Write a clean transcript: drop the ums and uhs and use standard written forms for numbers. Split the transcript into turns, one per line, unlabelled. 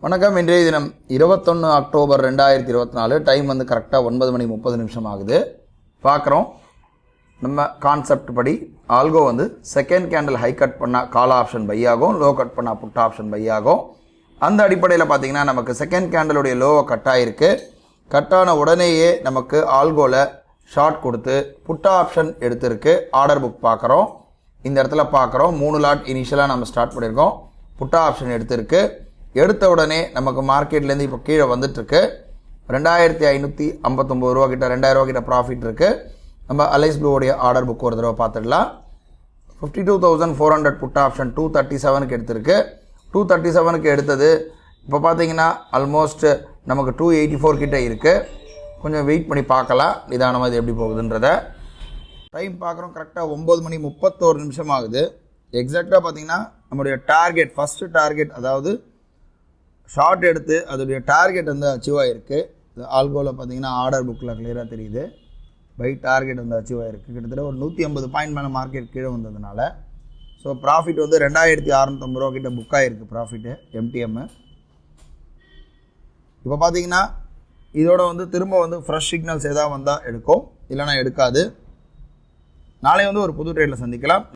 வணக்கம். இன்றைய தினம் 21 அக்டோபர் 2024. டைம் வந்து கரெக்டாக 9:30 ஆகுது. பார்க்குறோம் நம்ம கான்செப்ட் படி ஆல்கோ வந்து செகண்ட் கேண்டில் ஹை கட் பண்ணால் கால் ஆப்ஷன் பை ஆகும், லோ கட் பண்ணால் புட் ஆப்ஷன் பை ஆகும். அந்த அடிப்படையில் பார்த்தீங்கன்னா நமக்கு செகண்ட் கேண்டலுடைய லோவை கட் ஆகிருக்கு. கட்டான உடனேயே நமக்கு ஆல்கோவில் ஷார்ட் கொடுத்து புட் ஆப்ஷன் எடுத்திருக்கு. ஆர்டர் புக் பார்க்குறோம். இந்த இடத்துல பார்க்குறோம் 3 லாட் இனிஷியலாக நம்ம ஸ்டார்ட் பண்ணியிருக்கோம். புட் ஆப்ஷன் எடுத்திருக்கு. எடுத்த உடனே நமக்கு மார்க்கெட்லேருந்து இப்போ கீழே வந்துட்டுருக்கு. 2559 ரூபா கிட்ட 2000 ரூபா கிட்ட ப்ராஃபிட் இருக்குது. நம்ம அலைஸ் ப்ளூவோடைய ஆர்டர் புக் ஒரு தடவை பார்த்துடலாம். 52,400 புட் ஆப்ஷன் 237க்கு எடுத்திருக்கு. 237க்கு எடுத்தது இப்போ பார்த்தீங்கன்னா ஆல்மோஸ்ட் நமக்கு 284 கிட்ட இருக்குது. கொஞ்சம் வெயிட் பண்ணி பார்க்கலாம் நிதானமாக இது எப்படி போகுதுன்றத. டைம் பார்க்குறோம் கரெக்டாக 9:31 ஆகுது. எக்ஸாக்டாக பார்த்தீங்கன்னா நம்மளுடைய டார்கெட் ஃபஸ்ட்டு டார்கெட், அதாவது ஷார்ட் எடுத்து அதோடைய டார்கெட் வந்து அச்சீவ் ஆகிருக்கு. ஆல்கோவில் பார்த்தீங்கன்னா ஆர்டர் புக்கில் கிளியராக தெரியுது. பை டார்கெட் வந்து அச்சீவ் ஆகிருக்கு. கிட்டத்தட்ட ஒரு 150 பாயிண்ட் மேலே மார்க்கெட் கீழே வந்ததுனால ஸோ ப்ராஃபிட் வந்து 2650 ரூபா கிட்ட புக் ஆகிருக்கு ப்ராஃபிட்டு எம்டிஎம்மு. இப்போ பார்த்தீங்கன்னா இதோட வந்து திரும்ப வந்து ஃப்ரெஷ் சிக்னல்ஸ் எதாவது வந்தால் எடுக்கும், இல்லைனா எடுக்காது. நாளை வந்து ஒரு புது ட்ரேடில் சந்திக்கலாம்.